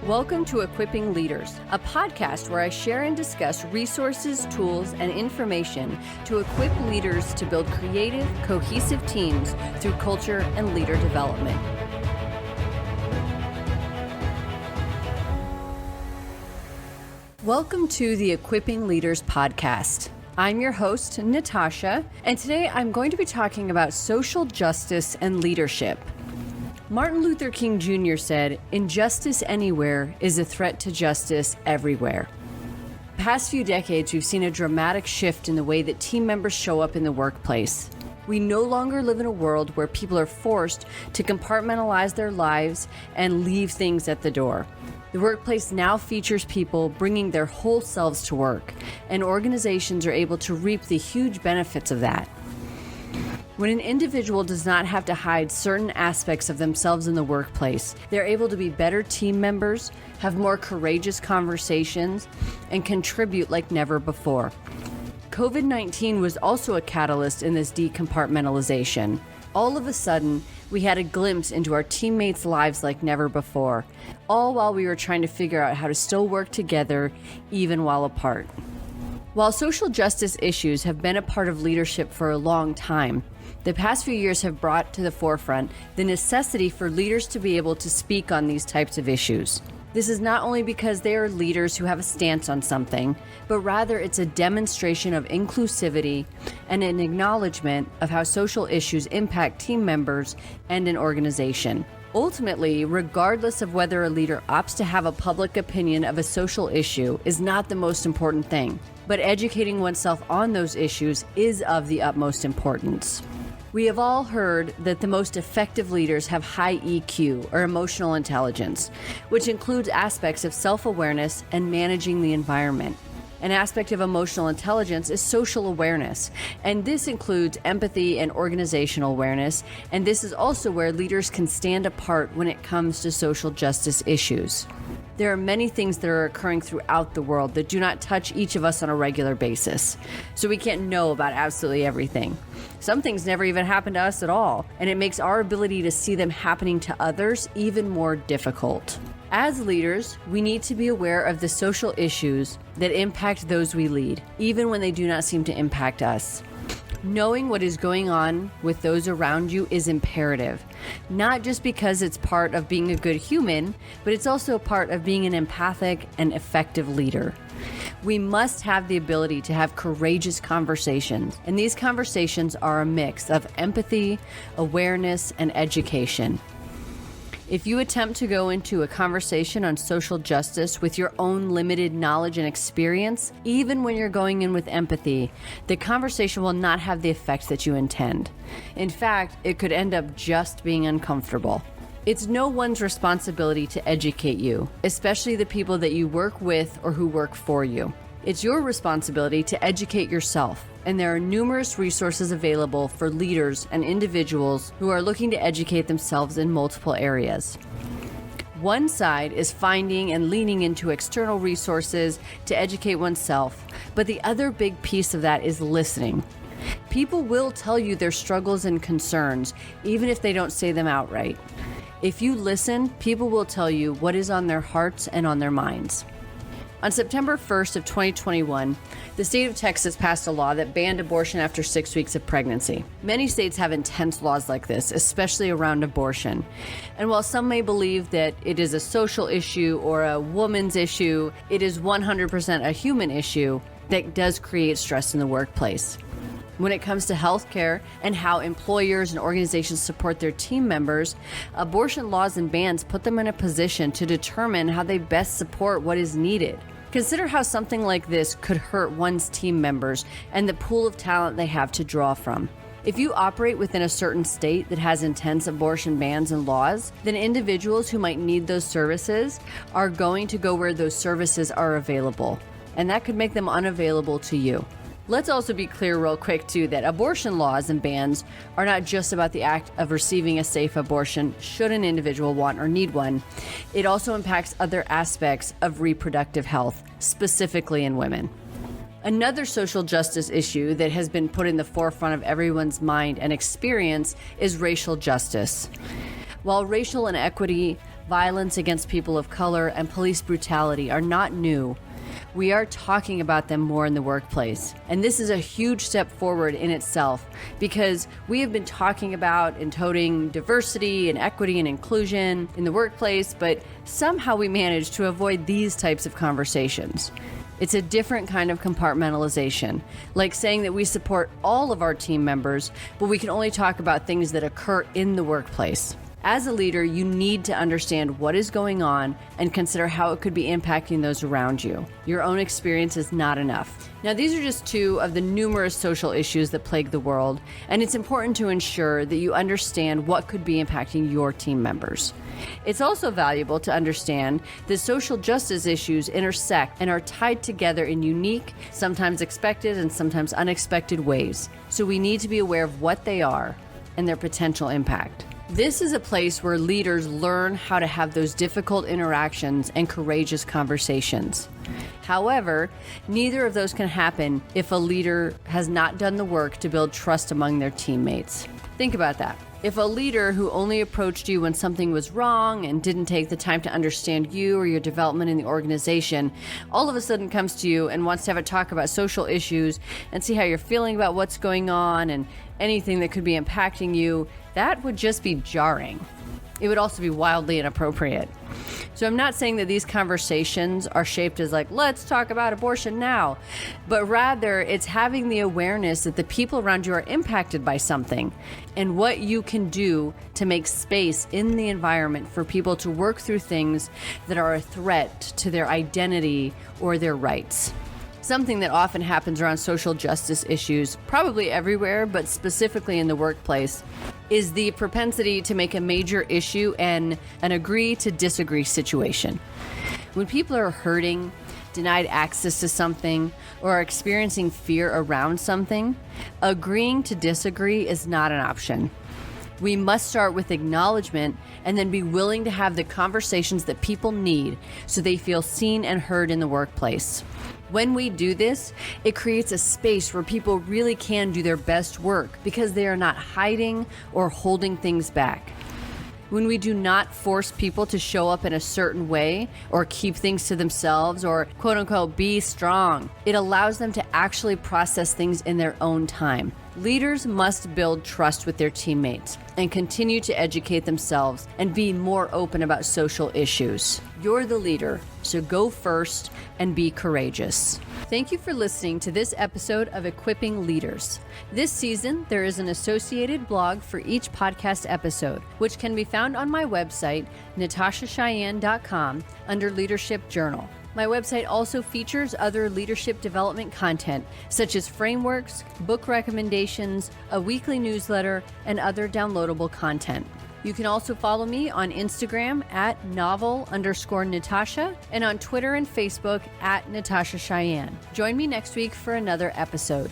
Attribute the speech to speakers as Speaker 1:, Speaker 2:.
Speaker 1: Welcome to Equipping Leaders, a podcast where I share and discuss resources, tools, and information to equip leaders to build creative, cohesive teams through culture and leader development. Welcome to the Equipping Leaders podcast. I'm your host, Natasha, and today I'm going to be talking about social justice and leadership. Martin Luther King Jr. said, "Injustice anywhere is a threat to justice everywhere." The past few decades, we've seen a dramatic shift in the way that team members show up in the workplace. We no longer live in a world where people are forced to compartmentalize their lives and leave things at the door. The workplace now features people bringing their whole selves to work, and organizations are able to reap the huge benefits of that. When an individual does not have to hide certain aspects of themselves in the workplace, they're able to be better team members, have more courageous conversations, and contribute like never before. COVID-19 was also a catalyst in this decompartmentalization. All of a sudden, we had a glimpse into our teammates' lives like never before, all while we were trying to figure out how to still work together, even while apart. While social justice issues have been a part of leadership for a long time, the past few years have brought to the forefront the necessity for leaders to be able to speak on these types of issues. This is not only because they are leaders who have a stance on something, but rather it's a demonstration of inclusivity and an acknowledgement of how social issues impact team members and an organization. Ultimately, regardless of whether a leader opts to have a public opinion of a social issue is not the most important thing, but educating oneself on those issues is of the utmost importance. We have all heard that the most effective leaders have high EQ, or emotional intelligence, which includes aspects of self-awareness and managing the environment. An aspect of emotional intelligence is social awareness, and this includes empathy and organizational awareness, and this is also where leaders can stand apart when it comes to social justice issues. There are many things that are occurring throughout the world that do not touch each of us on a regular basis, so we can't know about absolutely everything. Some things never even happen to us at all, and it makes our ability to see them happening to others even more difficult. As leaders, we need to be aware of the social issues that impact those we lead, even when they do not seem to impact us. Knowing what is going on with those around you is imperative, not just because it's part of being a good human, but it's also a part of being an empathic and effective leader. We must have the ability to have courageous conversations, and these conversations are a mix of empathy, awareness, and education. If you attempt to go into a conversation on social justice with your own limited knowledge and experience, even when you're going in with empathy, the conversation will not have the effect that you intend. In fact, it could end up just being uncomfortable. It's no one's responsibility to educate you, especially the people that you work with or who work for you. It's your responsibility to educate yourself, and there are numerous resources available for leaders and individuals who are looking to educate themselves in multiple areas. One side is finding and leaning into external resources to educate oneself, but the other big piece of that is listening. People will tell you their struggles and concerns, even if they don't say them outright. If you listen, people will tell you what is on their hearts and on their minds. On September 1st of 2021, the state of Texas passed a law that banned abortion after 6 weeks of pregnancy. Many states have intense laws like this, especially around abortion. And while some may believe that it is a social issue or a woman's issue, it is 100% a human issue that does create stress in the workplace. When it comes to healthcare and how employers and organizations support their team members, abortion laws and bans put them in a position to determine how they best support what is needed. Consider how something like this could hurt one's team members and the pool of talent they have to draw from. If you operate within a certain state that has intense abortion bans and laws, then individuals who might need those services are going to go where those services are available, and that could make them unavailable to you. Let's also be clear real quick too that abortion laws and bans are not just about the act of receiving a safe abortion should an individual want or need one. It also impacts other aspects of reproductive health, specifically in women. Another social justice issue that has been put in the forefront of everyone's mind and experience is racial justice. While racial inequity violence against people of color, and police brutality are not new. We are talking about them more in the workplace. And this is a huge step forward in itself because we have been talking about and toting diversity and equity and inclusion in the workplace, but somehow we manage to avoid these types of conversations. It's a different kind of compartmentalization, like saying that we support all of our team members, but we can only talk about things that occur in the workplace. As a leader, you need to understand what is going on and consider how it could be impacting those around you. Your own experience is not enough. Now, these are just two of the numerous social issues that plague the world, and it's important to ensure that you understand what could be impacting your team members. It's also valuable to understand that social justice issues intersect and are tied together in unique, sometimes expected and sometimes unexpected ways. So we need to be aware of what they are and their potential impact. This is a place where leaders learn how to have those difficult interactions and courageous conversations. However, neither of those can happen if a leader has not done the work to build trust among their teammates. Think about that. If a leader who only approached you when something was wrong and didn't take the time to understand you or your development in the organization, all of a sudden comes to you and wants to have a talk about social issues and see how you're feeling about what's going on and anything that could be impacting you, that would just be jarring. It would also be wildly inappropriate. So I'm not saying that these conversations are shaped as like, let's talk about abortion now, but rather it's having the awareness that the people around you are impacted by something and what you can do to make space in the environment for people to work through things that are a threat to their identity or their rights. Something that often happens around social justice issues, probably everywhere, but specifically in the workplace, is the propensity to make a major issue an agree to disagree situation. When people are hurting, denied access to something, or are experiencing fear around something, agreeing to disagree is not an option. We must start with acknowledgement and then be willing to have the conversations that people need so they feel seen and heard in the workplace. When we do this, it creates a space where people really can do their best work because they are not hiding or holding things back. When we do not force people to show up in a certain way or keep things to themselves or quote unquote be strong, it allows them to actually process things in their own time. Leaders must build trust with their teammates and continue to educate themselves and be more open about social issues. You're the leader, so go first and be courageous. Thank you for listening to this episode of Equipping Leaders. This season, there is an associated blog for each podcast episode, which can be found on my website, natashacheyenne.com, under Leadership Journal. My website also features other leadership development content, such as frameworks, book recommendations, a weekly newsletter, and other downloadable content. You can also follow me on Instagram at novel_Natasha and on Twitter and Facebook at Natasha Cheyenne. Join me next week for another episode.